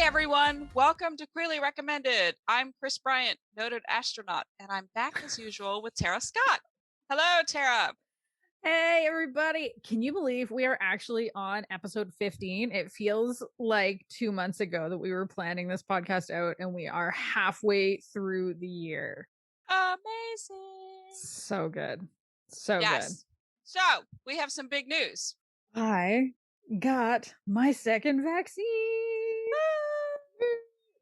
everyone, welcome to Queerly Recommended. I'm Chris Bryant, noted astronaut, and I'm back as usual with Tara Scott. Hello, Tara. Hey, everybody. Can you believe we are actually on episode 15? It feels like 2 months ago that we were planning this podcast out, and we are halfway through the year. Amazing. So good. So good. So, we have some big news. I got my second vaccine.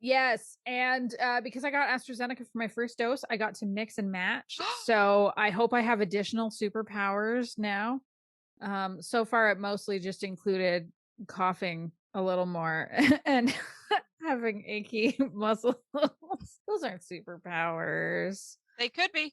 Yes, and because I got AstraZeneca for my first dose, I got to mix and match. So I hope I have additional superpowers now. So far it mostly just included coughing a little more and having achy muscles. Those aren't superpowers. They could be.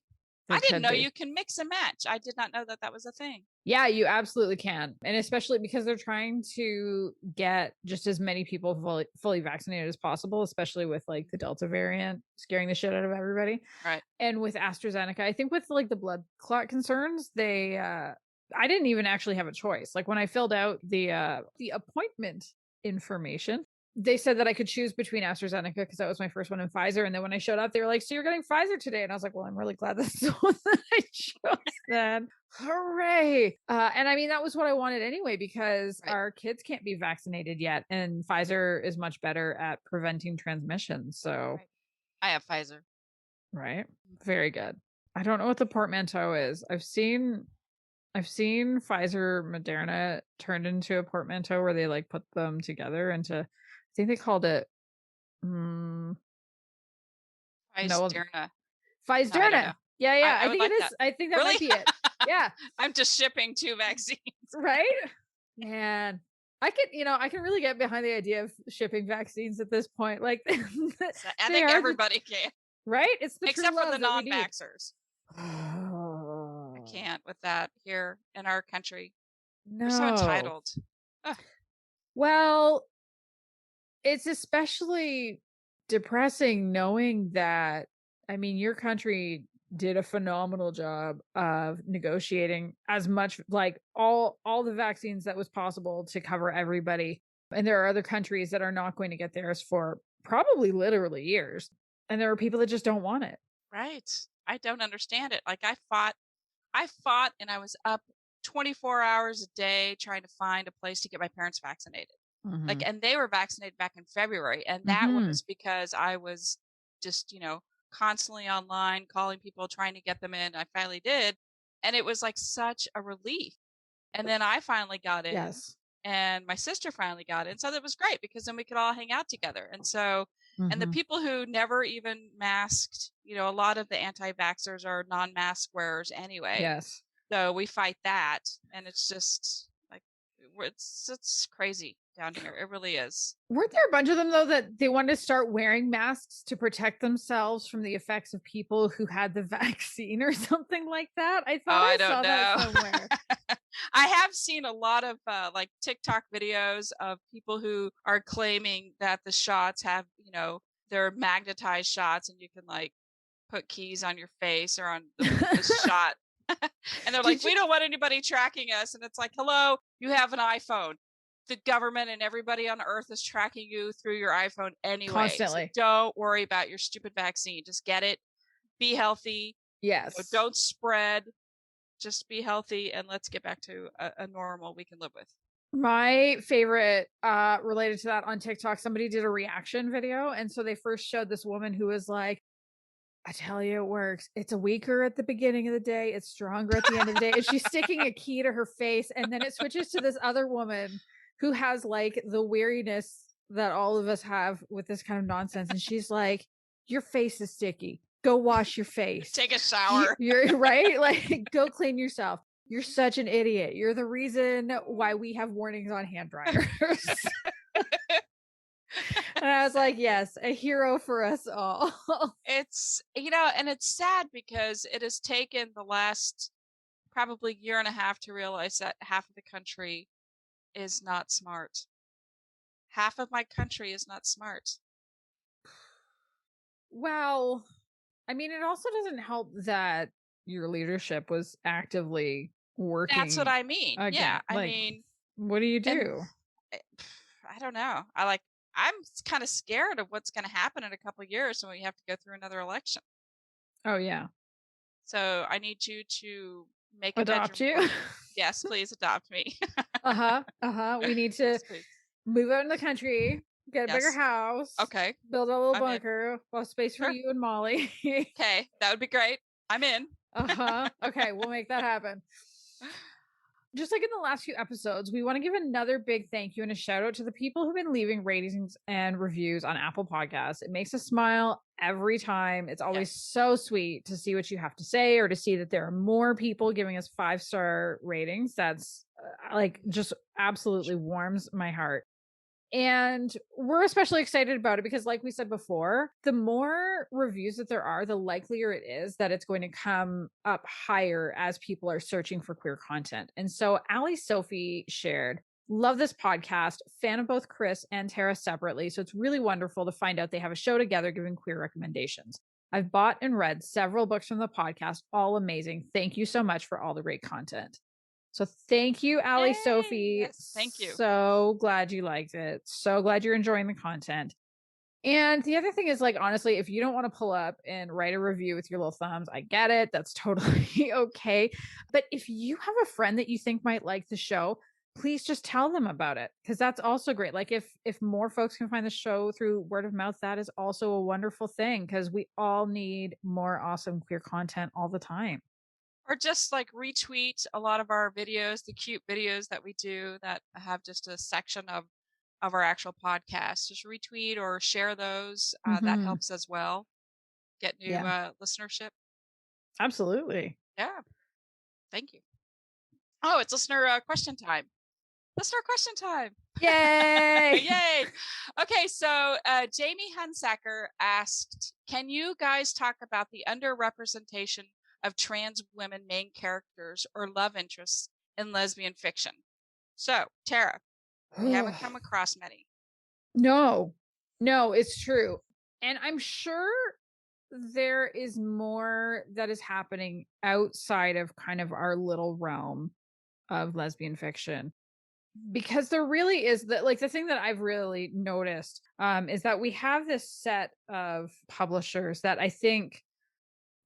I didn't know you can mix and match. I did not know that that was a thing. Yeah, you absolutely can. And especially because they're trying to get just as many people fully vaccinated as possible, especially with like the Delta variant scaring the shit out of everybody. Right. And with AstraZeneca, I think with like the blood clot concerns, I didn't even actually have a choice. Like when I filled out the appointment information, they said that I could choose between AstraZeneca because that was my first one, and Pfizer. And then when I showed up, they were like, "So you're getting Pfizer today?" And I was like, "Well, I'm really glad that's the one that I chose then." Hooray! And I mean, that was what I wanted anyway, because our kids can't be vaccinated yet, and Pfizer is much better at preventing transmission. So I have Pfizer. Right. Very good. I don't know what the portmanteau is. I've seen Pfizer Moderna turned into a portmanteau where they like put them together into, I think they called it Pfizer. Pfizer. Yeah. I think it is. I think that really? Might be it. Yeah. I'm just shipping 2 vaccines. Right? Man. I can really get behind the idea of shipping vaccines at this point. Like I think everybody can. Right? It's the except for the non-vaxxers. I can't with that here in our country. No. We're so entitled. Ugh. Well, it's especially depressing knowing that, I mean, your country did a phenomenal job of negotiating as much, like all the vaccines that was possible to cover everybody. And there are other countries that are not going to get theirs for probably literally years. And there are people that just don't want it. Right. I don't understand it. Like I fought and I was up 24 hours a day trying to find a place to get my parents vaccinated. Mm-hmm. Like, and they were vaccinated back in February. And that was because I was just, constantly online calling people, trying to get them in. I finally did. And it was like such a relief. And then I finally got in. Yes. And my sister finally got in. So that was great because then we could all hang out together. And so, and the people who never even masked, a lot of the anti-vaxxers are non-mask wearers anyway. Yes. So we fight that. And it's just like, it's crazy down here. It really is. Weren't there a bunch of them though that they wanted to start wearing masks to protect themselves from the effects of people who had the vaccine or something like that? I thought I saw that somewhere. I have seen a lot of like TikTok videos of people who are claiming that the shots have, they're magnetized shots and you can like put keys on your face or on the shot. And they're like, we don't want anybody tracking us. And it's like, hello, you have an iPhone. The government and everybody on earth is tracking you through your iPhone anyway. Constantly. So don't worry about your stupid vaccine. Just get it. Be healthy. Yes. Don't spread. Just be healthy and let's get back to a normal we can live with. My favorite related to that on TikTok, somebody did a reaction video. And so they first showed this woman who was like, I tell you, it works. It's weaker at the beginning of the day. It's stronger at the end of the day. And she's sticking a key to her face. And then it switches to this other woman who has like the weariness that all of us have with this kind of nonsense. And she's like, your face is sticky. Go wash your face. Take a shower. You're right. Like, go clean yourself. You're such an idiot. You're the reason why we have warnings on hand dryers. And I was like, yes, a hero for us all. It's, and it's sad because it has taken the last probably year and a half to realize that half of the country is not smart. Half of my country is not smart. Well, I mean, it also doesn't help that your leadership was actively working. That's what I mean. Again. Yeah. Like, I mean, what do you do? I don't know. I like I'm kind of scared of what's going to happen in a couple of years when we have to go through another election. Oh yeah. So I need you to make a Adopt bedroom you. for me. Yes, please adopt me. We need to Yes, move out in the country, get a bigger house. Okay. Build a little I'm bunker. Well, space for you and Molly. Okay, that would be great. I'm in. Okay, we'll make that happen. Just like in the last few episodes, we want to give another big thank you and a shout out to the people who've been leaving ratings and reviews on Apple Podcasts. It makes us smile every time. It's always so sweet to see what you have to say or to see that there are more people giving us 5-star ratings. That's like just absolutely warms my heart. And we're especially excited about it because, like we said before, the more reviews that there are, the likelier it is that it's going to come up higher as people are searching for queer content. And so Ali Sophie shared, love this podcast, fan of both Kris and Tara separately. So it's really wonderful to find out they have a show together giving queer recommendations. I've bought and read several books from the podcast, all amazing. Thank you so much for all the great content. So thank you, Ali Sophie. Yes, thank you. So glad you liked it. So glad you're enjoying the content. And the other thing is, like, honestly, if you don't want to pull up and write a review with your little thumbs, I get it. That's totally okay. But if you have a friend that you think might like the show, please just tell them about it, because that's also great. Like if more folks can find the show through word of mouth, that is also a wonderful thing, because we all need more awesome queer content all the time. Or just like retweet a lot of our videos, the cute videos that we do that have just a section of our actual podcast. Just retweet or share those. That helps as well. Get new listenership. Absolutely. Yeah. Thank you. Oh, it's listener question time. Listener question time. Yay! Yay. Okay, so Jamie Hunsacker asked, can you guys talk about the underrepresentation of trans women main characters or love interests in lesbian fiction? So, Tara, we haven't come across many. No, it's true. And I'm sure there is more that is happening outside of kind of our little realm of lesbian fiction. Because there really is the thing that I've really noticed is that we have this set of publishers that I think,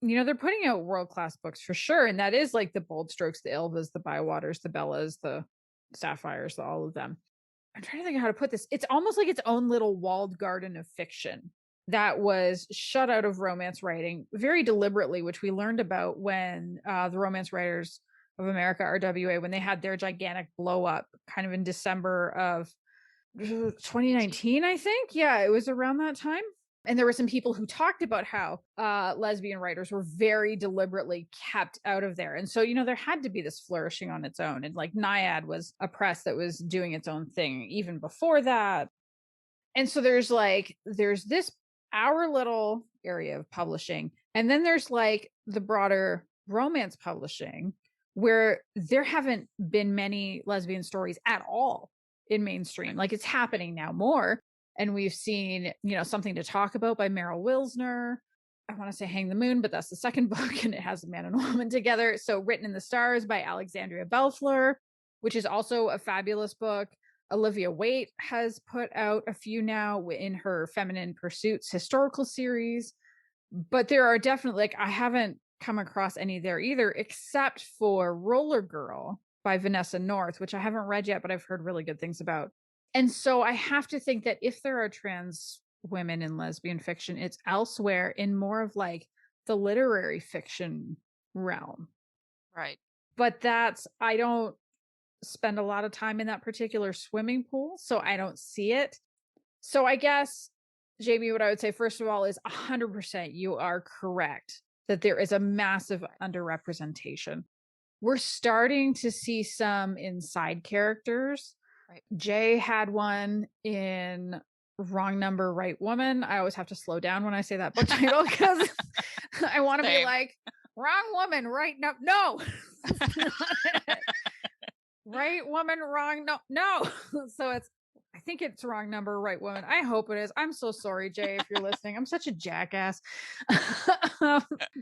they're putting out world-class books for sure. And that is like the Bold Strokes, the Ilvas, the Bywaters, the Bellas, the Sapphires, all of them. I'm trying to think of how to put this. It's almost like its own little walled garden of fiction that was shut out of romance writing very deliberately, which we learned about when the Romance Writers of America, RWA, when they had their gigantic blow up kind of in December of 2019, I think. Yeah, it was around that time. And there were some people who talked about how lesbian writers were very deliberately kept out of there. And so, there had to be this flourishing on its own. And like Naiad was a press that was doing its own thing even before that. And so there's this, our little area of publishing. And then there's like the broader romance publishing, where there haven't been many lesbian stories at all in mainstream. Like it's happening now more. And we've seen, Something to Talk About by Meryl Wilsner. I want to say Hang the Moon, but that's the second book, and it has a man and a woman together. So Written in the Stars by Alexandria Bellefleur, which is also a fabulous book. Olivia Waite has put out a few now in her Feminine Pursuits historical series. But there are definitely, I haven't come across any there either, except for Roller Girl by Vanessa North, which I haven't read yet, but I've heard really good things about. And so I have to think that if there are trans women in lesbian fiction, it's elsewhere in more of like the literary fiction realm. Right. But I don't spend a lot of time in that particular swimming pool, so I don't see it. So I guess, Jamie, what I would say, first of all, is 100% you are correct that there is a massive underrepresentation. We're starting to see some in side characters. Right. Jay had one in Wrong Number, Right Woman. I always have to slow down when I say that book title because I want to be like, wrong woman, right? No. Right woman, wrong. No. So it's I think it's the wrong number, right woman. I hope it is. I'm so sorry, Jay, if you're listening. I'm such a jackass.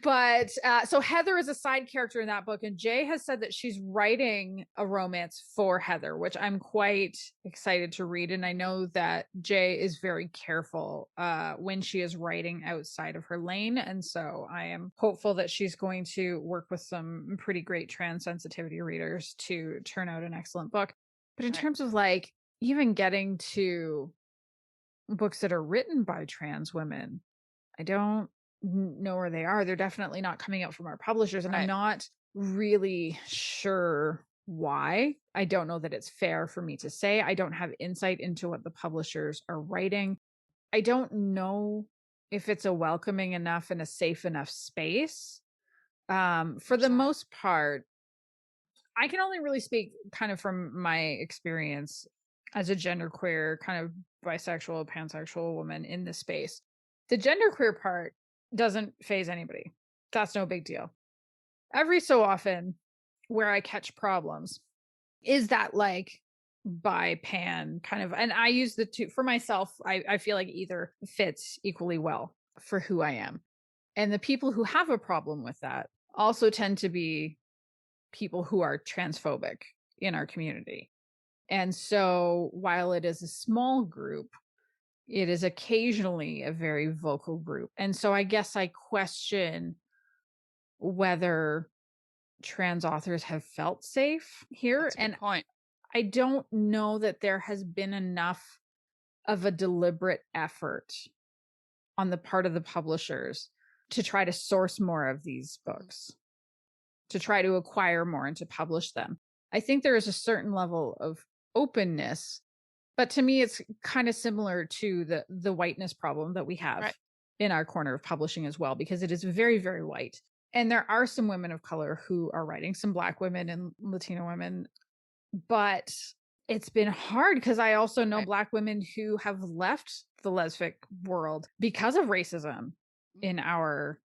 But so Heather is a side character in that book, and Jay has said that she's writing a romance for Heather, which I'm quite excited to read. And I know that Jay is very careful when she is writing outside of her lane. And so I am hopeful that she's going to work with some pretty great trans sensitivity readers to turn out an excellent book. But in terms of like, even getting to books that are written by trans women, I don't know where they are. They're definitely not coming out from our publishers, and I'm not really sure why. I don't know that it's fair for me to say. I don't have insight into what the publishers are writing. I don't know if it's a welcoming enough and a safe enough space. For the most part, I can only really speak kind of from my experience as a genderqueer, kind of bisexual, pansexual woman in this space. The genderqueer part doesn't phase anybody. That's no big deal. Every so often, where I catch problems is that like bi pan kind of, and I use the two for myself. I feel like either fits equally well for who I am. And the people who have a problem with that also tend to be people who are transphobic in our community. And so while it is a small group, it is occasionally a very vocal group. And so I guess I question whether trans authors have felt safe here. That's a good point. I don't know that there has been enough of a deliberate effort on the part of the publishers to try to source more of these books, to try to acquire more and to publish them. I think there is a certain level of openness, but to me it's kind of similar to the whiteness problem that we have in our corner of publishing as well, because it is very, very white. And there are some women of color who are writing, some Black women and Latino women, but it's been hard because I also know Black women who have left the lesbic world because of racism in our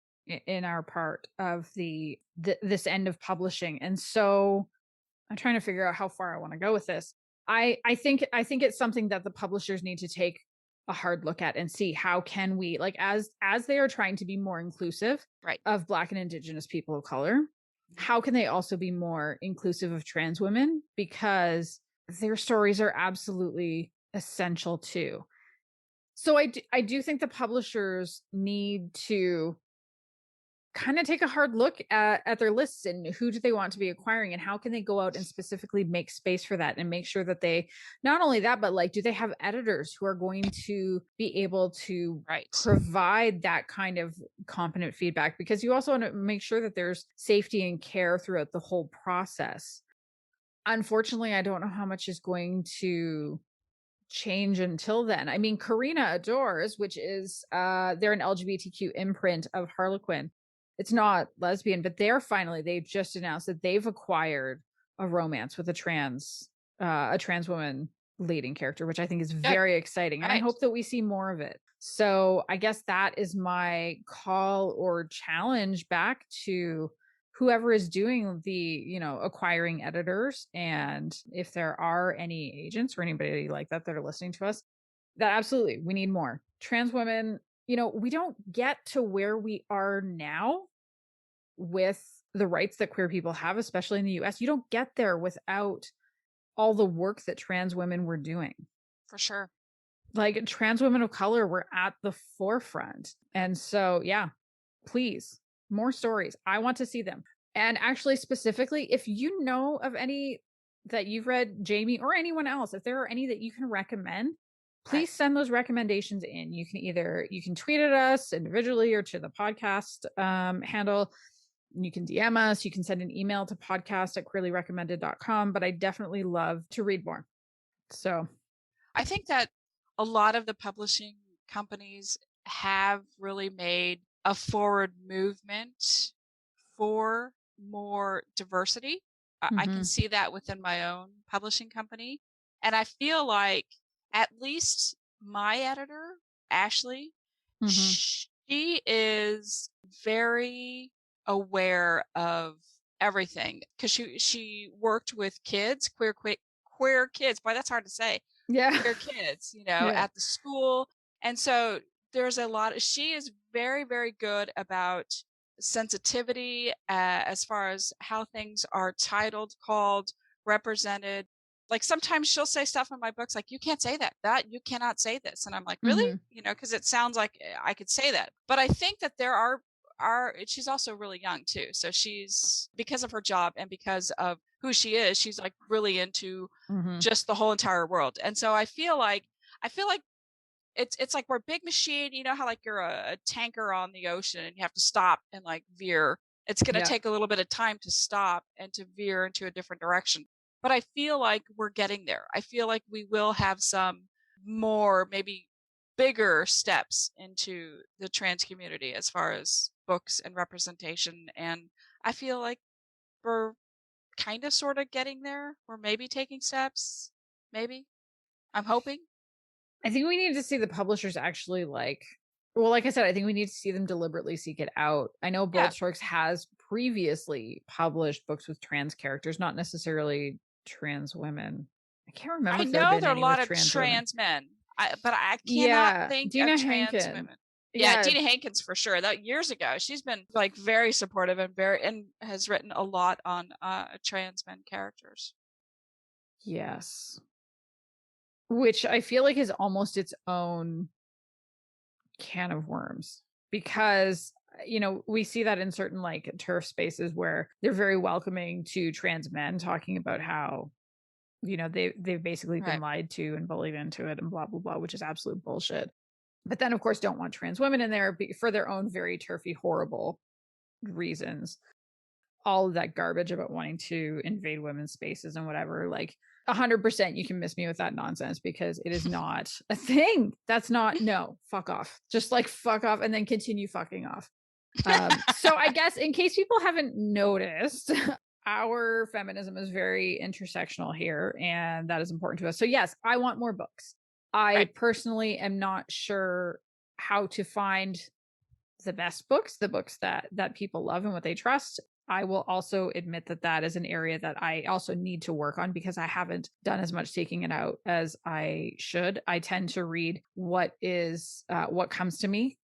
part of this end of publishing. And so I'm trying to figure out how far I want to go with this. I think it's something that the publishers need to take a hard look at and see how can we, like, as they are trying to be more inclusive of Black and Indigenous people of color, how can they also be more inclusive of trans women, because their stories are absolutely essential too. So I do think the publishers need to kind of take a hard look at their lists and who do they want to be acquiring and how can they go out and specifically make space for that and make sure that they, not only that, but like, do they have editors who are going to be able to provide that kind of competent feedback? Because you also want to make sure that there's safety and care throughout the whole process. Unfortunately, I don't know how much is going to change until then. I mean, Karina Adores, which is they're an LGBTQ imprint of Harlequin. It's not lesbian, but they've just announced that they've acquired a romance with a trans woman leading character, which I think is very exciting. And I hope that we see more of it. So I guess that is my call or challenge back to whoever is doing the, acquiring editors. And if there are any agents or anybody like that are listening to us, that absolutely, we need more trans women. We don't get to where we are now with the rights that queer people have, especially in the US. You don't get there without all the work that trans women were doing. For sure. Like, trans women of color were at the forefront. And so, yeah, please, more stories. I want to see them. And actually, specifically, if you know of any that you've read, Jamie, or anyone else, if there are any that you can recommend, please send those recommendations in. You can tweet at us individually or to the podcast handle. You can DM us. You can send an email to podcast@queerlyrecommended.com. But I definitely love to read more. So I think that a lot of the publishing companies have really made a forward movement for more diversity. I can see that within my own publishing company. And I feel like at least my editor, Ashley, she is very aware of everything because she worked with kids, queer kids. Boy, that's hard to say. Yeah. Queer kids, at the school. And so there's she is very, very good about sensitivity as far as how things are titled, called, represented. Like sometimes she'll say stuff in my books like, you can't say that you cannot say this. And I'm like, really? Because it sounds like I could say that. But I think that there are she's also really young too. So she's, because of her job and because of who she is, she's like really into just the whole entire world. And so I feel like it's like we're a big machine, how like you're a tanker on the ocean and you have to stop and like veer. It's going to take a little bit of time to stop and to veer into a different direction. But I feel like we're getting there. I feel like we will have some more, maybe bigger steps into the trans community as far as books and representation. And I feel like we're kind of sort of getting there. We're maybe taking steps. Maybe. I'm hoping. I think we need to see the publishers actually like I said, I think we need to see them deliberately seek it out. I know Bold Strokes has previously published books with trans characters, not necessarily trans women. I can't remember. I know there are a lot of trans men, but I cannot think of trans women. Yeah, Dina Hankins for sure. That years ago, she's been like very supportive and has written a lot on trans men characters. Yes, which I feel like is almost its own can of worms, because we see that in certain like turf spaces where they're very welcoming to trans men, talking about how they've basically been lied to and bullied into it and blah blah blah, which is absolute bullshit. But then of course don't want trans women in there for their own very turfy, horrible reasons. All of that garbage about wanting to invade women's spaces and whatever, like 100% you can miss me with that nonsense, because it is not a thing. That's not, no, fuck off. Just like fuck off and then continue fucking off. So I guess in case people haven't noticed, our feminism is very intersectional here, and that is important to us. So yes, I want more books. I personally am not sure how to find the best books, the books that people love and what they trust. I will also admit that is an area that I also need to work on, because I haven't done as much seeking it out as I should. I tend to read what comes to me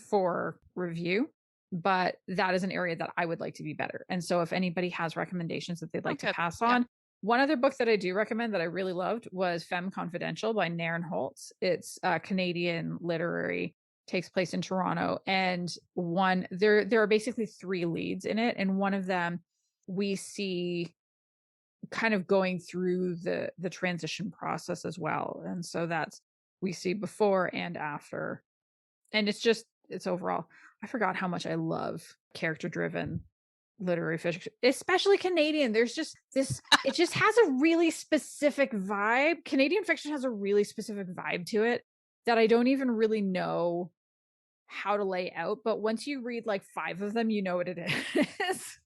for review, but that is an area that I would like to be better. And so if anybody has recommendations that they'd like to pass on. One other book that I do recommend that I really loved was Femme Confidential by Nairne Holtz. It's Canadian literary, takes place in Toronto, and there are basically 3 leads in it, and one of them we see kind of going through the transition process as well. And so we see before and after, and it's overall, I forgot how much I love character driven literary fiction, especially Canadian. There's just this, it just has a really specific vibe. Canadian fiction has a really specific vibe to it that I don't even really know how to lay out, but once you read like 5 of them, you know what it is.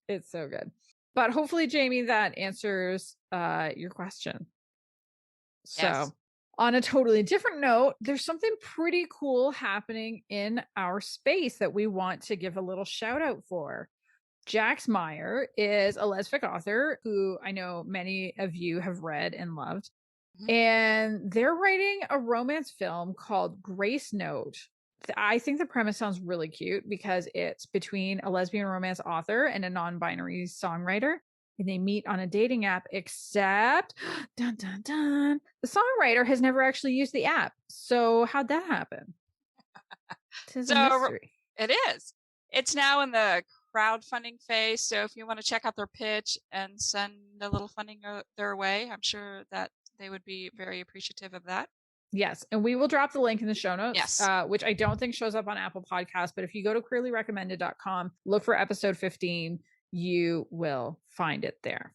It's so good. But hopefully, Jamie, that answers your question. So on a totally different note, there's something pretty cool happening in our space that we want to give a little shout out for. Jax Meyer is a lesbic author who I know many of you have read and loved. And they're writing a romance film called Grace Note. I think the premise sounds really cute, because it's between a lesbian romance author and a non-binary songwriter. And they meet on a dating app, except dun, dun, dun, the songwriter has never actually used the app. So how'd that happen? Tis a mystery. It is. It's now in the crowdfunding phase. So if you want to check out their pitch and send a little funding their way, I'm sure that they would be very appreciative of that. Yes. And we will drop the link in the show notes, which I don't think shows up on Apple Podcasts. But if you go to queerlyrecommended.com, look for episode 15, you will find it there.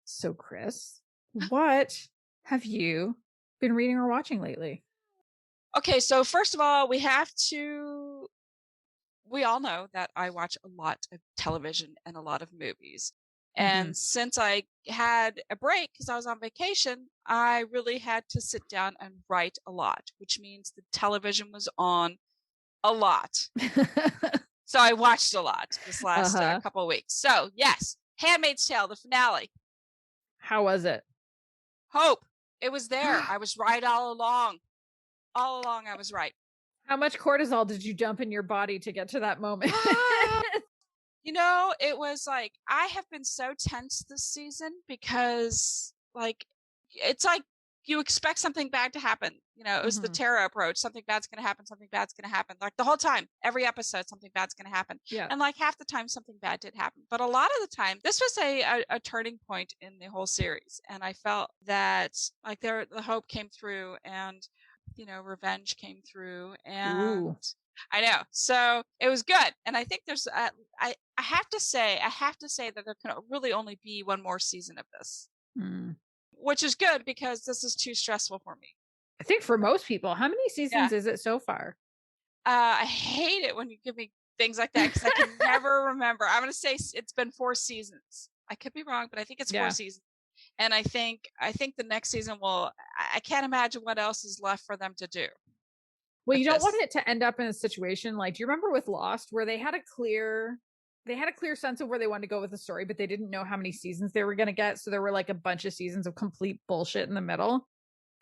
So, Kris, what have you been reading or watching lately? Okay. So first of all, we all know that I watch a lot of television and a lot of movies. And since I had a break because I was on vacation, I really had to sit down and write a lot, which means the television was on a lot. So I watched a lot this last couple of weeks. So yes, Handmaid's Tale, the finale. How was it? Hope. It was there. I was right all along. All along, I was right. How much cortisol did you dump in your body to get to that moment? You know, it was like, I have been so tense this season because, like, it's like you expect something bad to happen. You know, it was the Tara approach. Something bad's going to happen. Something bad's going to happen. Like the whole time, every episode, something bad's going to happen. Yeah. And like half the time, something bad did happen. But a lot of the time, this was a turning point in the whole series. And I felt that, like, the hope came through and, you know, revenge came through. And Ooh. I know. So it was good. And I think there's, I have to say that there can really only be one more season of this, which is good because this is too stressful for me. I think for most people, how many seasons is it so far? I hate it when you give me things like that because I can never remember. I'm going to say it's been 4 seasons. I could be wrong, but I think it's 4 seasons. And I think the next season I can't imagine what else is left for them to do. Well, you don't want it to end up in a situation like, do you remember with Lost where they had a clear sense of where they wanted to go with the story, but they didn't know how many seasons they were going to get. So there were like a bunch of seasons of complete bullshit in the middle.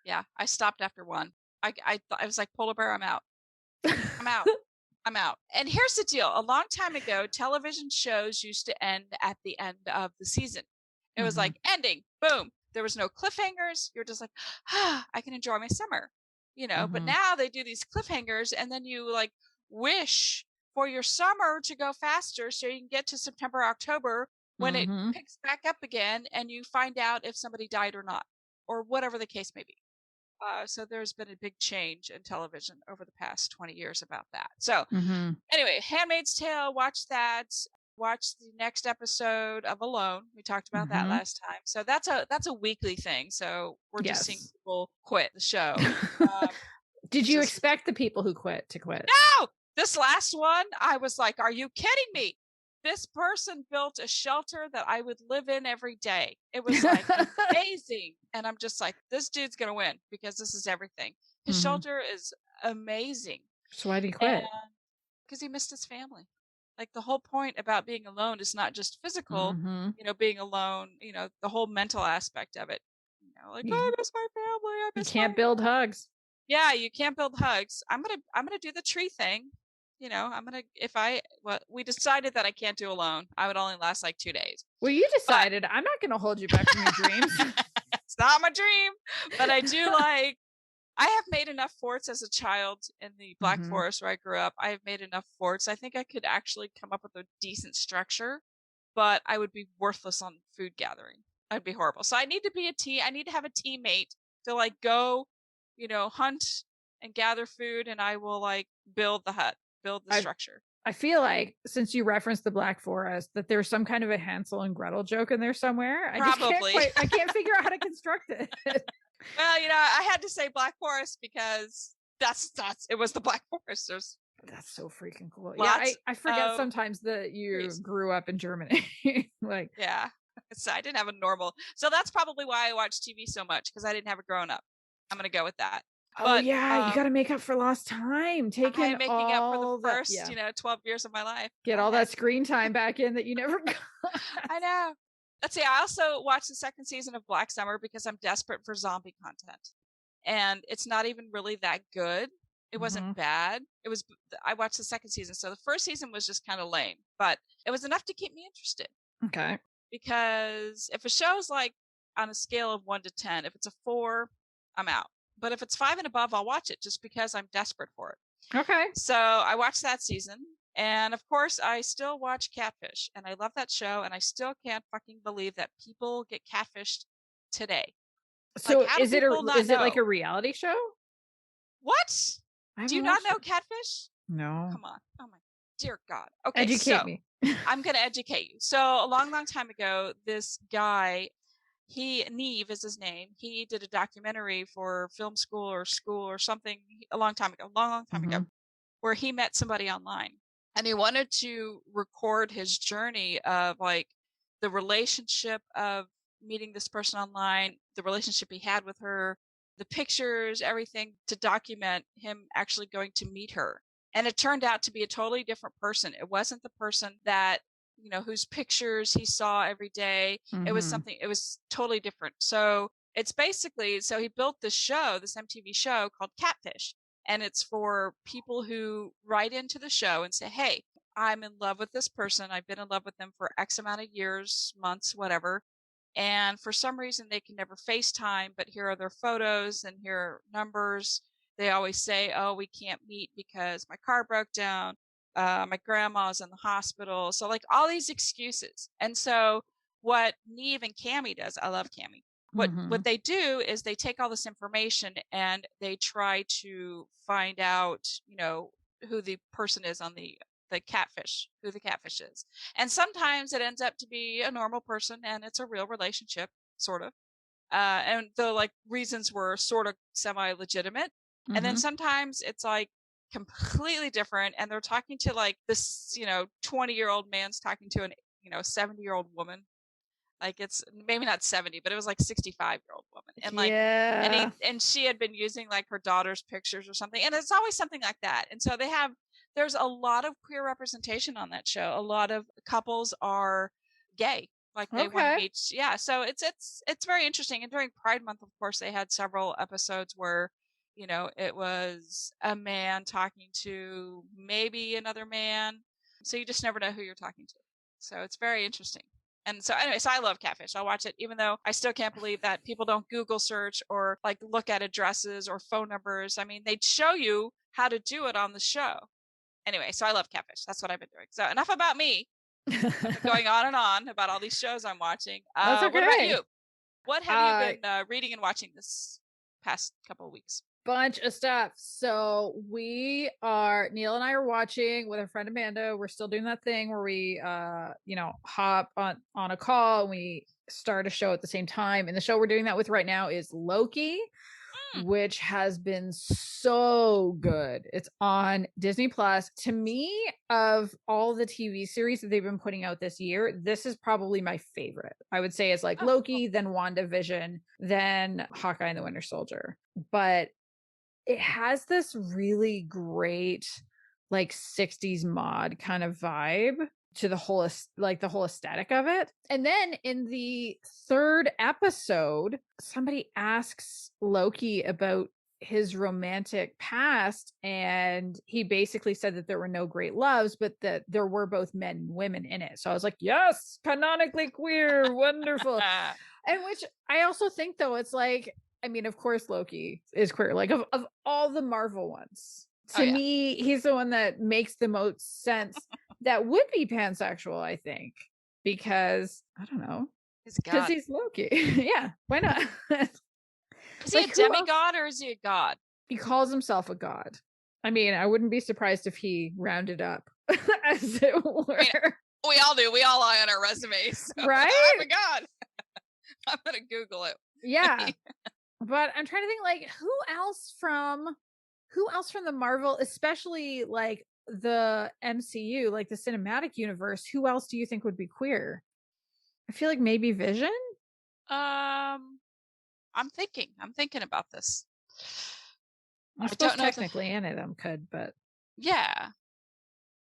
Yeah. I stopped after 1. I was like, Polar Bear, I'm out. I'm out. I'm out. And here's the deal. A long time ago, television shows used to end at the end of the season. It was like ending, boom. There was no cliffhangers. You're just like, I can enjoy my summer, you know. But now they do these cliffhangers, and then you like wish for your summer to go faster so you can get to September, October when it picks back up again, and you find out if somebody died or not, or whatever the case may be. So there's been a big change in television over the past 20 years about that. So anyway, Handmaid's Tale, watch that. Watch the next episode of Alone. We talked about that last time. So that's a weekly thing. So we're just seeing people quit the show. Did you expect the people who quit to quit? No! This last one, I was like, are you kidding me? This person built a shelter that I would live in every day. It was like amazing. And I'm just like, this dude's going to win because this is everything. His shelter is amazing. So why did he quit? Because he missed his family. Like the whole point about being alone is not just physical, you know, being alone, you know, the whole mental aspect of it. You know, like, I miss my family. You can't build hugs. Yeah, you can't build hugs. I'm gonna do the tree thing. You know, we decided that I can't do alone. I would only last like 2 days. Well, you decided. I'm not going to hold you back from your dreams. It's not my dream, but I do like, I have made enough forts as a child in the Black Forest where I grew up. I have made enough forts. I think I could actually come up with a decent structure, but I would be worthless on food gathering. I'd be horrible. So I need to be I need to have a teammate to like go, you know, hunt and gather food, and I will like build the hut. Build the structure. I feel like since you referenced the Black Forest, that there's some kind of a Hansel and Gretel joke in there somewhere. Probably. I can't figure out how to construct it. Well, you know, I had to say Black Forest because it was the Black Forest. That's so freaking cool. Yeah, I forget sometimes that you grew up in Germany. Like, yeah. So I didn't have a normal. So that's probably why I watch TV so much, because I didn't have a grown up. I'm gonna go with that. But, you got to make up for lost time. I'm making up for the first, 12 years of my life. Get all that screen time back in that you never got. I know. Let's see. I also watched the 2nd season of Black Summer because I'm desperate for zombie content, and it's not even really that good. It wasn't bad. I watched the 2nd season, so the 1st season was just kind of lame, but it was enough to keep me interested. Okay. Because if a show's like on a scale of 1 to 10, if it's a 4, I'm out. But if it's 5 and above, I'll watch it just because I'm desperate for it. Okay. So I watched that season. And of course, I still watch Catfish. And I love that show. And I still can't fucking believe that people get catfished today. So like, is it like a reality show? What? Do you not know Catfish? No. Come on. Oh my dear God. Okay. Educate me. I'm going to educate you. So a long, long time ago, this guy, Neve is his name. He did a documentary for film school or something a long time ago, where he met somebody online, and he wanted to record his journey of like the relationship of meeting this person online, the relationship he had with her, the pictures, everything, to document him actually going to meet her. And it turned out to be a totally different person. It wasn't the person that whose pictures he saw every day. It was Mhm. something, it was totally different. So it's basically, so he built this show, this MTV show called Catfish. And it's for people who write into the show and say, hey, I'm in love with this person. I've been in love with them for X amount of years, months, whatever. And for some reason, they can never FaceTime, but here are their photos and here are numbers. They always say, oh, we can't meet because my car broke down. My grandma's in the hospital. So, like, all these excuses. And so, what Neve and Cammie does, I love Cammie. What Mhm. they do is they take all this information and they try to find out, who the person is on the catfish, who the catfish is. And sometimes it ends up to be a normal person and it's a real relationship, sort of. And the like reasons were sort of semi legitimate. And then Mhm. sometimes it's like completely different and they're talking to like this, 20-year-old man's talking to an, 70-year-old woman. Like it's maybe not 70, but it was like 65-year-old woman. And like Yeah. and she had been using like her daughter's pictures or something. And it's always something like that. And so there's a lot of queer representation on that show. A lot of couples are gay. Like they want to Okay. meet. Yeah. So it's very interesting. And during Pride Month, of course, they had several episodes where, it was a man talking to maybe another man. So you just never know who you're talking to. So it's very interesting. And so anyway, so I love Catfish. I'll watch it, even though I still can't believe that people don't Google search or like look at addresses or phone numbers. I mean, they'd show you how to do it on the show. Anyway, so I love Catfish. That's what I've been doing. So enough about me. I've been going on and on about all these shows I'm watching. That's What about okay. you? What have you Uh been reading and watching this past couple of weeks? Bunch of stuff. So Neil and I are watching with our friend Amanda. We're still doing that thing where we hop on a call and we start a show at the same time. And the show we're doing that with right now is Loki, Mm. which has been so good. It's on Disney Plus. To me, of all the TV series that they've been putting out this year, this is probably my favorite. I would say it's like Oh, cool. Loki, then WandaVision, then Hawkeye and the Winter Soldier. But it has this really great like 60s mod kind of vibe to the whole aesthetic of it. And then in the third episode, somebody asks Loki about his romantic past, and he basically said that there were no great loves, but that there were both men and women in it. So I was like, yes, canonically queer, wonderful. And which I also think, though, it's like, I mean, of course, Loki is queer. Like, of all the Marvel ones, Oh to yeah, me, he's the one that makes the most sense that would be pansexual, I think, because I don't know, he's because God. he's Loki. Yeah, why not? Is he a Like, who else? demigod or is he a god? He calls himself a god. I mean, I wouldn't be surprised if he rounded up, as it I mean, were. we all do. We all lie on our resumes. So Right? I'm a god. I'm gonna Google it. Yeah. But I'm trying to think, like, who else from the Marvel, especially like the MCU, like the cinematic universe, who else do you think would be queer? I feel like maybe Vision. Um, I'm thinking. I'm thinking about this. I I suppose don't know the. technically any of them could, but Yeah,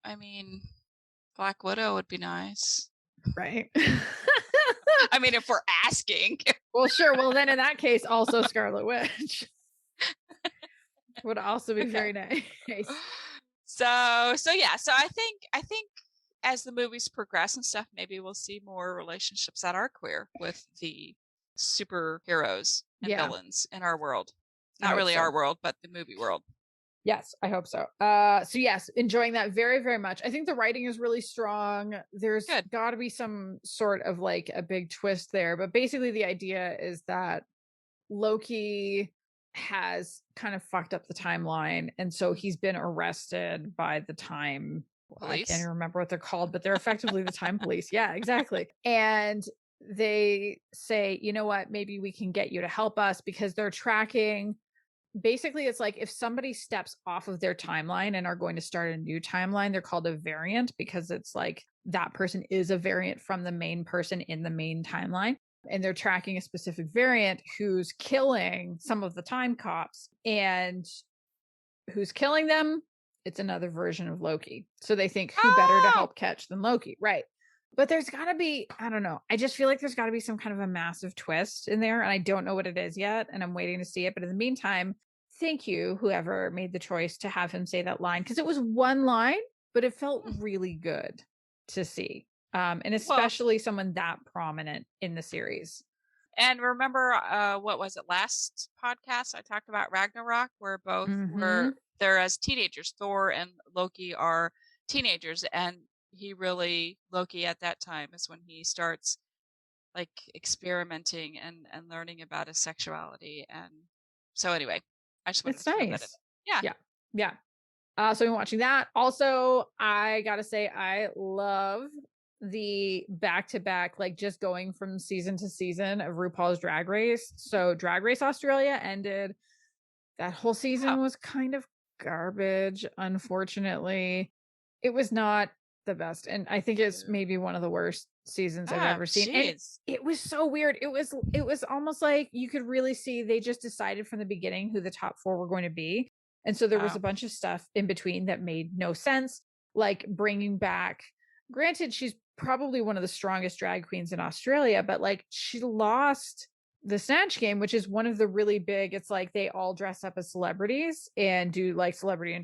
I mean, Black Widow would be nice. right. I mean, if we're asking. Well, sure. Well, then in that case, also Scarlet Witch would also be very nice. So yeah. So I think as the movies progress and stuff, maybe we'll see more relationships that are queer with the superheroes and Yeah, villains in our world. I Not hope really so. our world, but the movie world. Yes, I hope so. So yes, enjoying that very, very much. I think the writing is really strong. There's Good. got to be some sort of like a big twist there, but basically the idea is that Loki has kind of fucked up the timeline, and so he's been arrested by the time, I can't Police. even remember what they're called, but they're effectively the time police. Yeah, exactly. And they say, you know what, maybe we can get you to help us, because they're tracking, basically it's like if somebody steps off of their timeline and are going to start a new timeline, they're called a variant, because it's like that person is a variant from the main person in the main timeline, and they're tracking a specific variant who's killing some of the time cops. And who's killing them? It's another version of Loki. So they think, who better to Oh, help catch than Loki, right? But there's gotta be, I don't know. I just feel like there's gotta be some kind of a massive twist in there. And I don't know what it is yet. And I'm waiting to see it. But in the meantime, thank you, whoever made the choice to have him say that line. Because it was one line, but it felt really good to see. And Well, especially someone that prominent in the series. and remember, what was it, last podcast I talked about Ragnarok, where both were there as teenagers. Thor and Loki are teenagers, and Loki at that time is when he starts like experimenting and learning about his sexuality. And so anyway, I just wanted It's to throw that in. nice. Yeah. Yeah. So I'm watching that. Also, I gotta say, I love the back-to-back, like just going from season to season of RuPaul's Drag Race. So Drag Race Australia ended. That whole season was kind of garbage, unfortunately. It was not the best. And I think it's maybe one of the worst seasons I've ever seen. And it was so weird. It was almost like you could really see they just decided from the beginning who the top 4 were going to be. And so there was a bunch of stuff in between that made no sense, like bringing back, granted, she's probably one of the strongest drag queens in Australia, but like she lost the Snatch Game, which is one of the really big, it's like they all dress up as celebrities and do like celebrity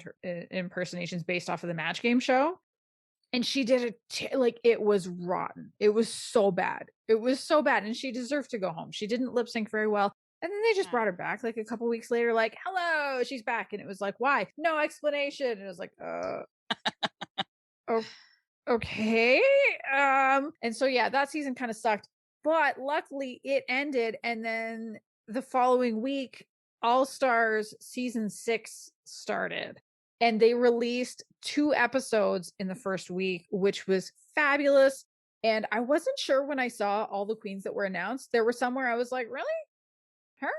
impersonations based off of the Match Game show. And she did like, it was rotten. It was so bad. It was so bad. And she deserved to go home. She didn't lip sync very well. And then they just brought her back like a couple weeks later, like, hello, she's back. And it was like, why? No explanation. And it was like, oh, okay. And so, yeah, that season kind of sucked. But luckily it ended. And then the following week, All Stars season 6 started. And they released 2 episodes in the first week, which was fabulous. And I wasn't sure when I saw all the queens that were announced. There were some where I was like, really? Her?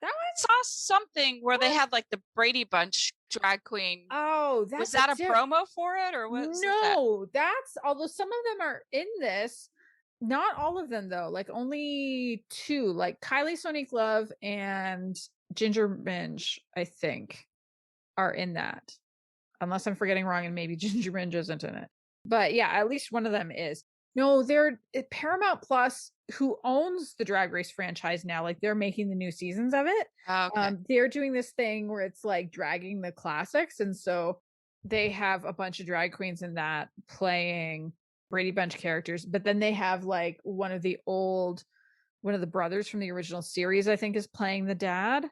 That one? I saw something where they had like the Brady Bunch drag queen. Oh, was that a promo for it, or what? No, that's, although some of them are in this, not all of them though. Like only 2, like Kylie Sonique Love and Ginger Minj, I think, are in that, unless I'm forgetting wrong, and maybe Ginger Minj isn't in it. But yeah, at least one of them is. No, they're Paramount Plus, who owns the Drag Race franchise now. Like they're making the new seasons of it. Okay. They're doing this thing where it's like dragging the classics, and so they have a bunch of drag queens in that playing Brady Bunch characters. But then they have like one of the brothers from the original series, I think, is playing the dad.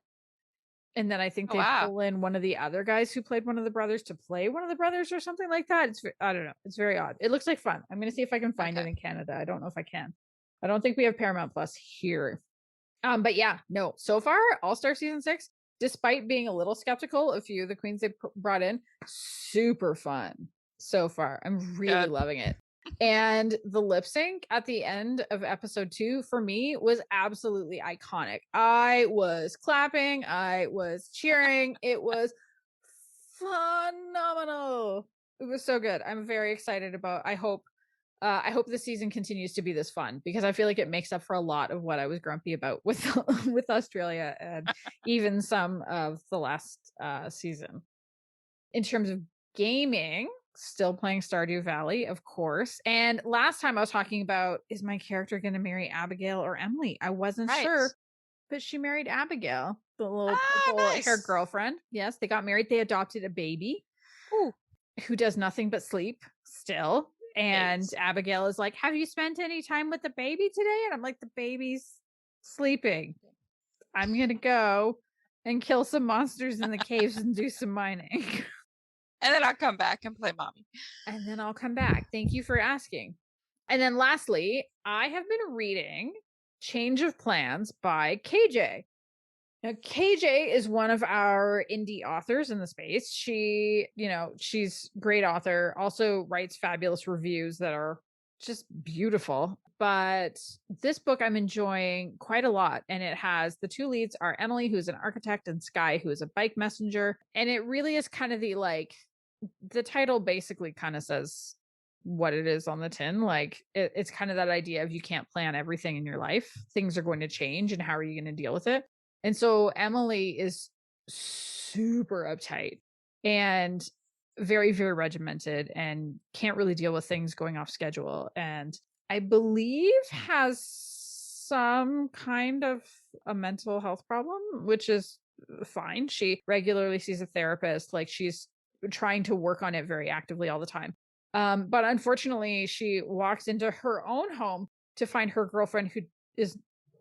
And then I think they pull in one of the other guys who played one of the brothers to play one of the brothers or something like that. I don't know. It's very odd. It looks like fun. I'm going to see if I can find it in Canada. I don't know if I can. I don't think we have Paramount Plus here. But yeah, no, so far, All-Star season 6, despite being a little skeptical of a few of the queens they brought in, super fun so far. I'm really loving it. And the lip sync at the end of episode 2 for me was absolutely iconic. I was clapping, I was cheering. It was phenomenal. It was so good. I'm very excited about, I hope the season continues to be this fun, because I feel like it makes up for a lot of what I was grumpy about with with Australia and even some of the last season. In terms of gaming, still playing Stardew Valley, of course. And last time I was talking about, is my character going to marry Abigail or Emily? I wasn't sure, but she married Abigail, the little purple hair girlfriend. Yes, they got married. They adopted a baby who does nothing but sleep still. And Abigail is like, have you spent any time with the baby today? And I'm like, the baby's sleeping. I'm going to go and kill some monsters in the caves and do some mining. And then I'll come back and play mommy. And then I'll come back. Thank you for asking. And then lastly, I have been reading Change of Plans by KJ. Now, KJ is one of our indie authors in the space. She, she's a great author, also writes fabulous reviews that are just beautiful. But this book I'm enjoying quite a lot. And it has, the 2 leads are Emily, who's an architect, and Sky, who is a bike messenger. And it really is kind of the title basically kind of says what it is on the tin. Like it's kind of that idea of you can't plan everything in your life. Things are going to change, and how are you going to deal with it? And so Emily is super uptight and very, very regimented and can't really deal with things going off schedule. And I believe has some kind of a mental health problem, which is fine. She regularly sees a therapist, like she's trying to work on it very actively all the time. But unfortunately, she walks into her own home to find her girlfriend, who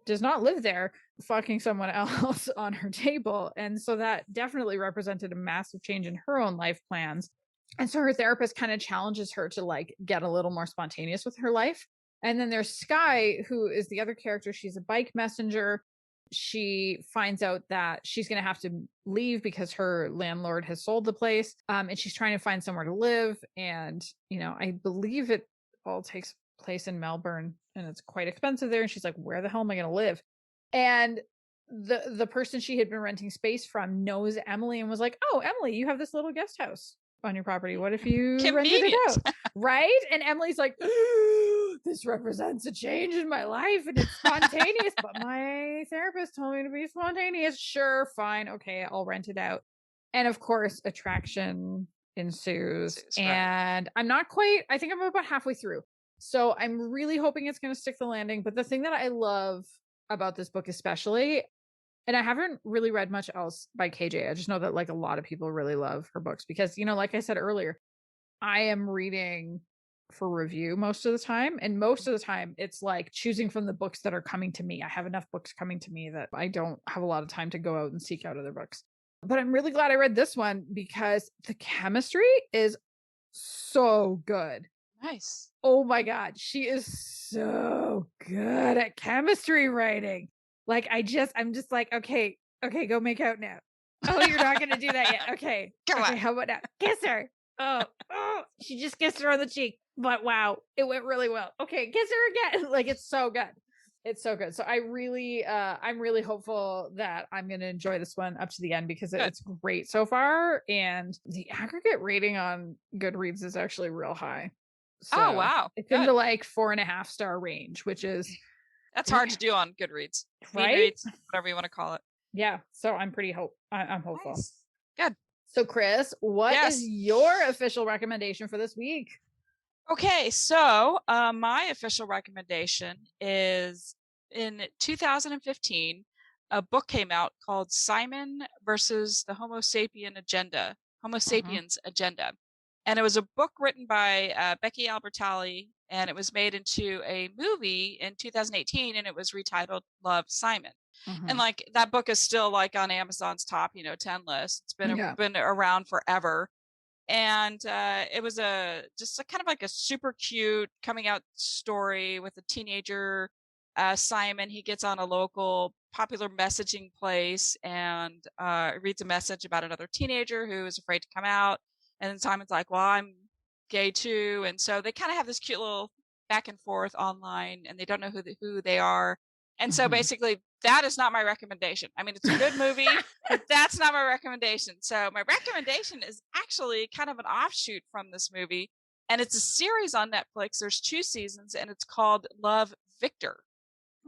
does not live there, fucking someone else on her table. And so that definitely represented a massive change in her own life plans. And so her therapist kind of challenges her to like get a little more spontaneous with her life. And then there's Sky, who is the other character. She's a bike messenger. She finds out that she's going to have to leave because her landlord has sold the place. And she's trying to find somewhere to live. And, I believe it all takes place in Melbourne and it's quite expensive there. And she's like, where the hell am I going to live? And the person she had been renting space from knows Emily and was like, oh, Emily, you have this little guest house on your property. What if you rented it out? Right? And Emily's like, this represents a change in my life and it's spontaneous, but my therapist told me to be spontaneous. Sure, fine. Okay, I'll rent it out. And of course, attraction ensues. And I'm not quite, I think I'm about halfway through. So I'm really hoping it's going to stick the landing. But the thing that I love about this book especially, and I haven't really read much else by KJ. I just know that like a lot of people really love her books because, like I said earlier, I am reading for review most of the time. And most of the time it's like choosing from the books that are coming to me. I have enough books coming to me that I don't have a lot of time to go out and seek out other books. But I'm really glad I read this one because the chemistry is so good. Nice. Oh my God. She is so good at chemistry writing. Like I'm just like, okay, go make out now. Oh, you're not going to do that yet. Okay. Come on. How about now? Kiss her. Oh, she just kissed her on the cheek. But wow, it went really well. Okay, kiss her again. Like it's so good. It's so good. So I'm really hopeful that I'm going to enjoy this one up to the end because it's great so far. And the aggregate rating on Goodreads is actually real high. So oh, wow. It's in the like 4.5 star range, which is that's hard to do on Goodreads. Right? Goodreads, whatever you want to call it. Yeah. So I'm I'm hopeful. Nice. Good. So Kris, what is your official recommendation for this week? Okay, so my official recommendation is in 2015, a book came out called Simon versus the Homo Sapiens Agenda. And it was a book written by Becky Albertalli, and it was made into a movie in 2018, and it was retitled Love, Simon. And like that book is still like on Amazon's top 10 list. It's been around forever. And it was just kind of like a super cute coming out story with a teenager, Simon. He gets on a local popular messaging place and reads a message about another teenager who is afraid to come out. And then Simon's like, well, I'm gay too. And so they kind of have this cute little back and forth online, and they don't know who they are. And so basically that is not my recommendation. I mean, it's a good movie, but that's not my recommendation. So my recommendation is actually kind of an offshoot from this movie, and it's a series on Netflix. There's 2 seasons, and it's called Love, Victor.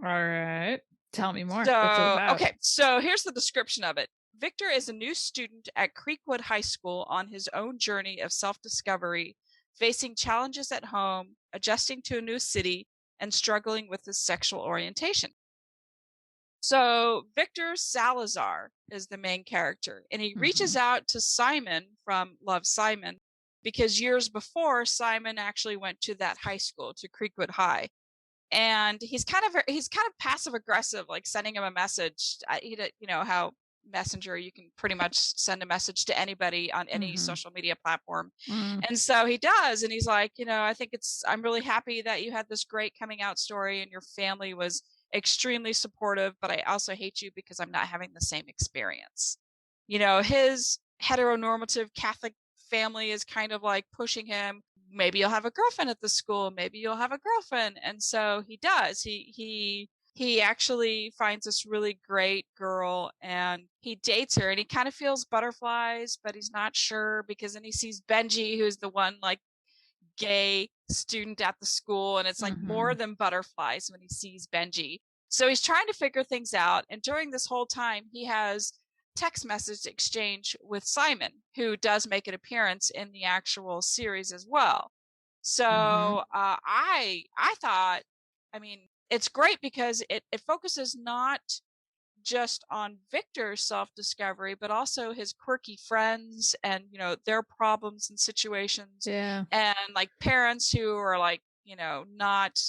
All right. Tell me more. Okay, so here's the description of it. Victor is a new student at Creekwood High School on his own journey of self-discovery, facing challenges at home, adjusting to a new city, and struggling with his sexual orientation. So Victor Salazar is the main character, and he reaches out to Simon from Love, Simon, because years before, Simon actually went to that high school, to Creekwood High. And he's kind of passive aggressive, like sending him a message. How Messenger, you can pretty much send a message to anybody on any social media platform. And so he does, and he's like, I'm really happy that you had this great coming out story and your family was extremely supportive, but I also hate you because I'm not having the same experience. His heteronormative Catholic family is kind of like pushing him. Maybe you'll have a girlfriend at the school. Maybe you'll have a girlfriend. And so he does. He actually finds this really great girl and he dates her, and he kind of feels butterflies, but he's not sure because then he sees Benji, who's the one like gay student at the school, and it's like more than butterflies when he sees Benji. So he's trying to figure things out, and during this whole time he has text message exchange with Simon, who does make an appearance in the actual series as well. So I thought, I mean, it's great because it focuses not just on Victor's self-discovery, but also his quirky friends and, you know, their problems and situations. Yeah. And like parents who are like, you know, not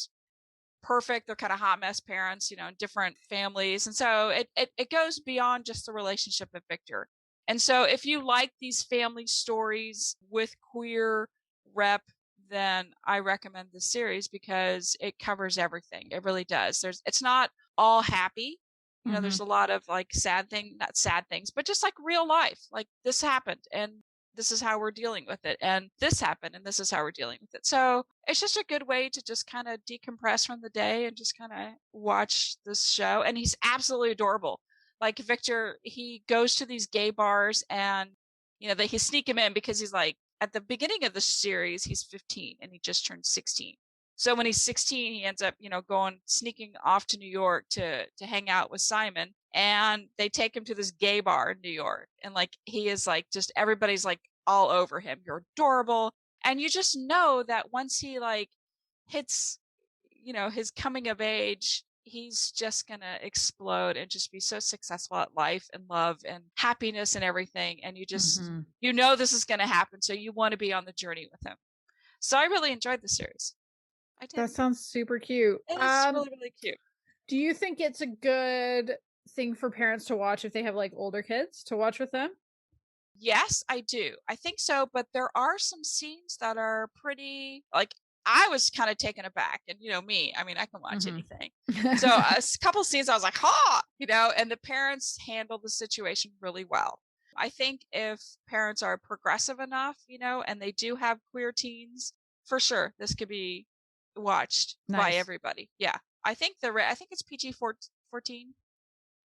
perfect. They're kind of hot mess parents, you know, in different families. And so it goes beyond just the relationship of Victor. And so if you like these family stories with queer rep, then I recommend this series because it covers everything. It really does. It's not all happy. You know, there's a lot of like not sad things, but just like real life. Like this happened and this is how we're dealing with it. And this happened and this is how we're dealing with it. So it's just a good way to just kind of decompress from the day and just kind of watch this show. And he's absolutely adorable. Like Victor, he goes to these gay bars and, you know, he sneak him in because he's like, at the beginning of the series, he's 15 and he just turned 16. So when he's 16, he ends up, you know, sneaking off to New York to hang out with Simon. And they take him to this gay bar in New York. And like, he is like, just everybody's like all over him. You're adorable. And you just know that once he like hits, you know, his coming of age, he's just gonna explode and just be so successful at life and love and happiness and everything. And you just, you know, this is gonna happen. So you want to be on the journey with him. So I really enjoyed the series. I did. That sounds super cute. It is really, really cute. Do you think it's a good thing for parents to watch if they have like older kids to watch with them? Yes, I do. I think so, but there are some scenes that are pretty like I was kind of taken aback, and you know me, I mean, I can watch anything. So a couple scenes I was like, "Ha!" You know, and the parents handle the situation really well. I think if parents are progressive enough, you know, and they do have queer teens, for sure this could be watched by everybody. Yeah. I think I think it's PG-14.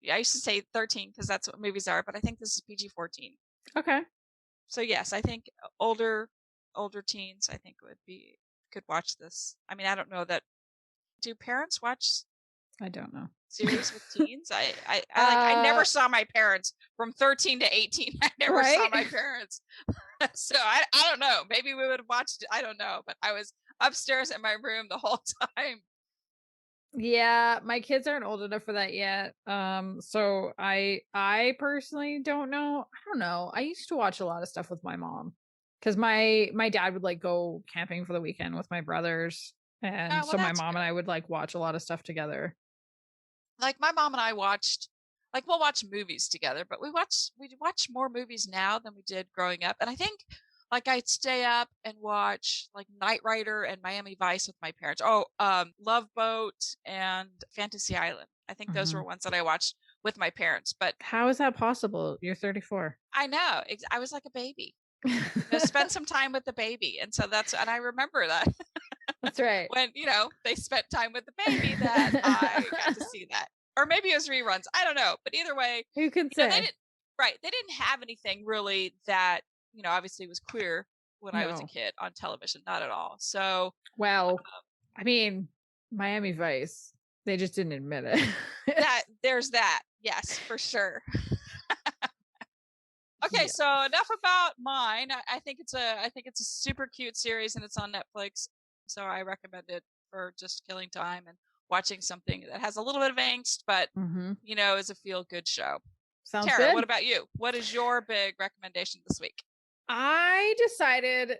Yeah, I used to say 13 because that's what movies are, but I think this is PG-14. Okay. So yes, I think older teens I think could watch this. I mean, I don't know that do parents watch I don't know. series with teens? I never saw my parents from 13 to 18. I never saw my parents. So I don't know. Maybe we would have watched it. I don't know, but I was upstairs in my room the whole time. Yeah, my kids aren't old enough for that yet. So I personally don't know. I don't know. I used to watch a lot of stuff with my mom because my dad would like go camping for the weekend with my brothers, and so my mom and I would like watch a lot of stuff together. Like my mom and I watched, like we'll watch movies together, but we watch more movies now than we did growing up. And I think like I'd stay up and watch like Knight Rider and Miami Vice with my parents. Oh, Love Boat and Fantasy Island. I think those were ones that I watched with my parents. But how is that possible? You're 34. I know. I was like a baby. You know, spend some time with the baby. And so and I remember that. That's right. When, you know, they spent time with the baby that I got to see that. Or maybe it was reruns. I don't know. But either way, who can say? They didn't have anything really that, you know, obviously was queer when I was a kid on television. Not at all. So, well, I mean, Miami Vice, they just didn't admit it. There's that. Yes, for sure. Okay, so enough about mine. I think it's a super cute series and it's on Netflix. So I recommend it for just killing time and watching something that has a little bit of angst, but you know, is a feel good show. Sounds Tara, good. what about you? What is your big recommendation this week? I decided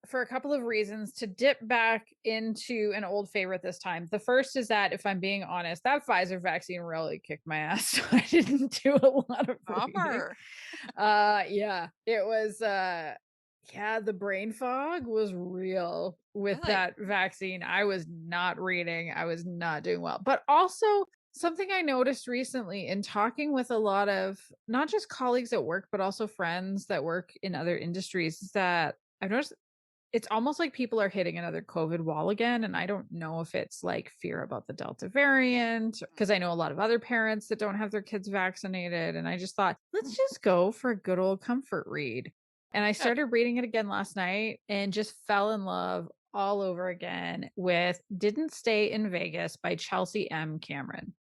for a couple of reasons to dip back into an old favorite this time. The first is that if I'm being honest, that Pfizer vaccine really kicked my ass. So I didn't do a lot of reading. Yeah, it was the brain fog was real with that vaccine. I was not reading. I was not doing well. But also something I noticed recently in talking with a lot of not just colleagues at work, but also friends that work in other industries is that I've noticed it's almost like people are hitting another COVID wall again. And I don't know if it's like fear about the Delta variant, because I know a lot of other parents that don't have their kids vaccinated. And I just thought, let's just go for a good old comfort read. And I started reading it again last night and just fell in love all over again with Didn't Stay in Vegas by Chelsea M. Cameron.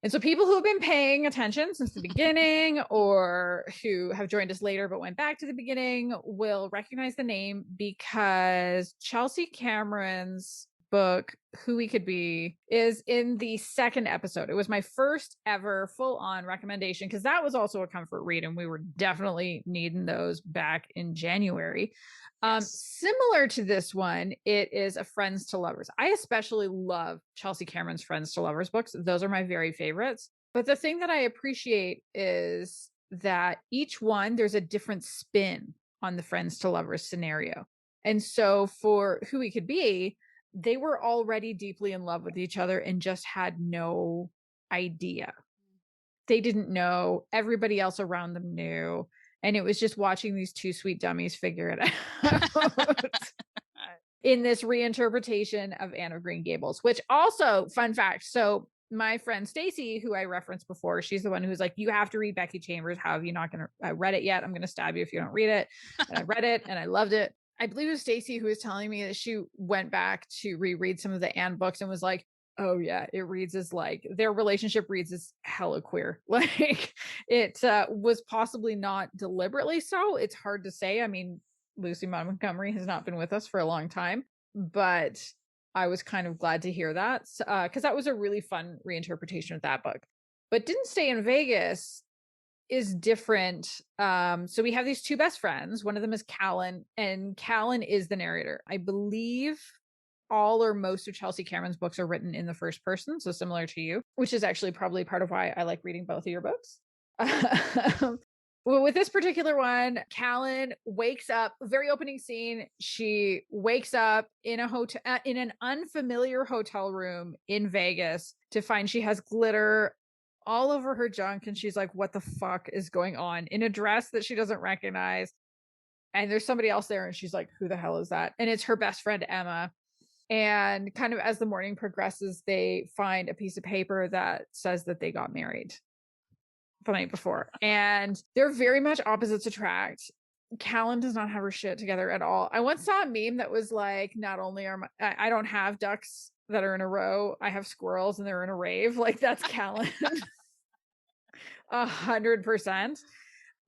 And so people who have been paying attention since the beginning or who have joined us later but went back to the beginning will recognize the name because Chelsea Cameron's book, Who We Could Be, is in the second episode. It was my first ever full-on recommendation because that was also a comfort read and we were definitely needing those back in January. Yes. Similar to this one, it is a Friends to Lovers. I especially love Chelsea Cameron's Friends to Lovers books. Those are my very favorites. But the thing that I appreciate is that each one, there's a different spin on the Friends to Lovers scenario. And so for Who We Could Be, they were already deeply in love with each other and just had no idea. They didn't know. Everybody else around them knew. And it was just watching these two sweet dummies figure it out in this reinterpretation of Anne of Green Gables, which also, fun fact. So my friend Stacy, who I referenced before, she's the one who's like, you have to read Becky Chambers. How have you not read it yet? I'm going to stab you if you don't read it. And I read it and I loved it. I believe it was Stacy who was telling me that she went back to reread some of the Anne books and was like, oh yeah, it reads as like their relationship reads as hella queer. Like it was possibly not deliberately so. It's hard to say. I mean, Lucy Montgomery has not been with us for a long time, but I was kind of glad to hear that because that was a really fun reinterpretation of that book. But Didn't Stay in Vegas is different. So we have these two best friends. One of them is Callan, and Callan is the narrator. I believe all or most of Chelsea Cameron's books are written in the first person, so similar to you, which is actually probably part of why I like reading both of your books. Well, with this particular one, Callan wakes up, very opening scene. She wakes up in a hotel, in an unfamiliar hotel room in Vegas to find she has glitter all over her junk. And she's like, what the fuck is going on, in a dress that she doesn't recognize. And there's somebody else there. And she's like, who the hell is that? And it's her best friend, Emma. And kind of as the morning progresses, they find a piece of paper that says that they got married the night before. And they're very much opposites attract. Callan does not have her shit together at all. I once saw a meme that was like, not only are I don't have ducks that are in a row, I have squirrels and they're in a rave. Like that's Callan. 100%.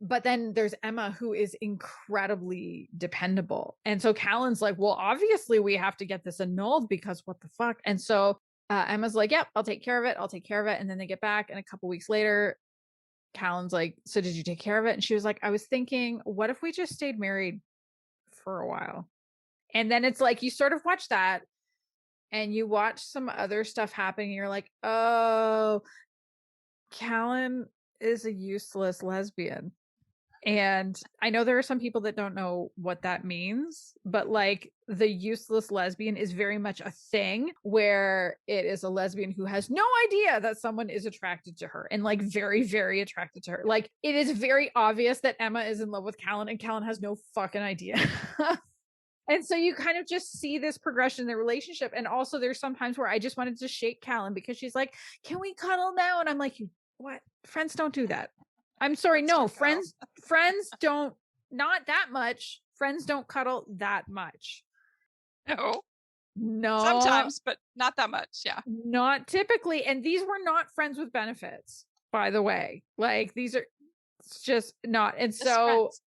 But then there's Emma, who is incredibly dependable. And so Callan's like, well, obviously we have to get this annulled because what the fuck? And so Emma's like, yep, I'll take care of it. I'll take care of it. And then they get back. And a couple weeks later, Callan's like, so did you take care of it? And she was like, I was thinking, what if we just stayed married for a while? And then it's like, you sort of watch that and you watch some other stuff happen. And you're like, oh, Callan is a useless lesbian. And I know there are some people that don't know what that means, but like the useless lesbian is very much a thing where it is a lesbian who has no idea that someone is attracted to her and like very, very attracted to her. Like it is very obvious that Emma is in love with Callan and Callan has no fucking idea. And so you kind of just see this progression in their relationship. And also there's sometimes where I just wanted to shake Callan because she's like, can we cuddle now? And I'm like, what? Friends don't do that. I'm sorry. No, friends don't, not that much. Friends don't cuddle that much. No. Sometimes, but not that much. Yeah. Not typically. And these were not friends with benefits, by the way. Like these are just not. And just so, friends.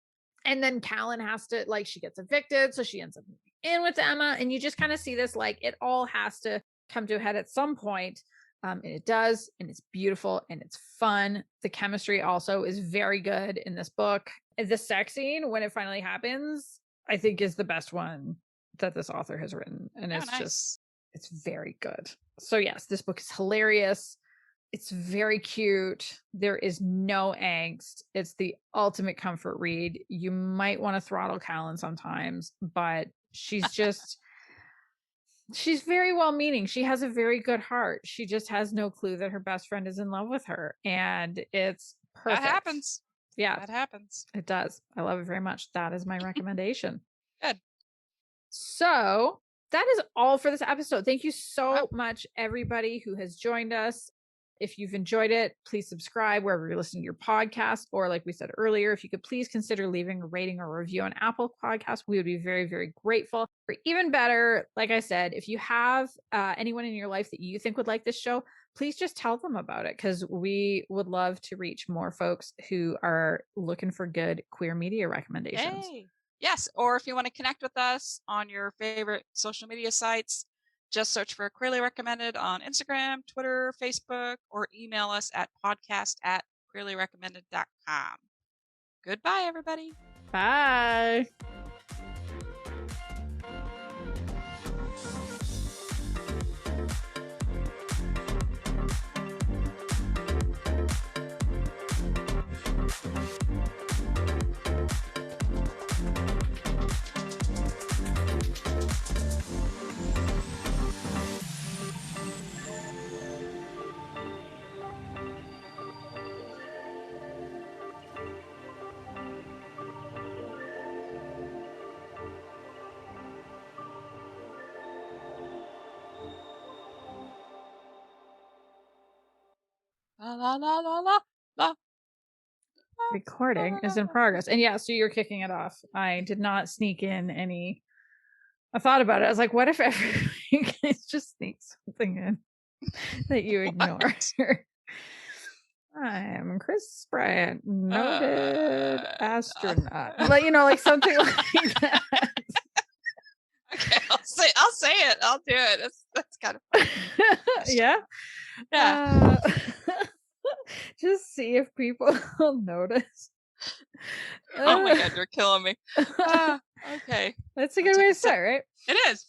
And then Callan has to, like, she gets evicted. So she ends up moving in with Emma. And you just kind of see this, like, it all has to come to a head at some point. And it does, and it's beautiful and it's fun. The chemistry also is very good in this book. The sex scene, when it finally happens, I think is the best one that this author has written. And it's just, it's very good. So yes, this book is hilarious. It's very cute. There is no angst. It's the ultimate comfort read. You might want to throttle Callan sometimes, but she's just... she's very well-meaning. She has a very good heart. She just has no clue that her best friend is in love with her. And it's perfect. That happens. Yeah. That happens. It does. I love it very much. That is my recommendation. Good. So that is all for this episode. Thank you so much, everybody who has joined us. If you've enjoyed it, please subscribe wherever you're listening to your podcast. Or like we said earlier, if you could please consider leaving a rating or review on Apple Podcasts, we would be very, very grateful. Or even better, like I said, if you have anyone in your life that you think would like this show, please just tell them about it, because we would love to reach more folks who are looking for good queer media recommendations. Hey. Yes, or if you want to connect with us on your favorite social media sites, just search for Queerly Recommended on Instagram, Twitter, Facebook, or email us at podcast@queerlyrecommended.com. Goodbye, everybody. Bye. La la la la la la. Recording is in progress. And yeah, so you're kicking it off. I did not sneak in any. I thought about it. I was like, what if you guys just sneak something in that you ignore? I'm Kris Bryant, noted astronaut. Like, like something like that. Okay, I'll say it. I'll do it. That's kind of fun. Yeah. Yeah. Just see if people will notice. Oh my god, you're killing me. Okay. That's a good way to start, right? It is.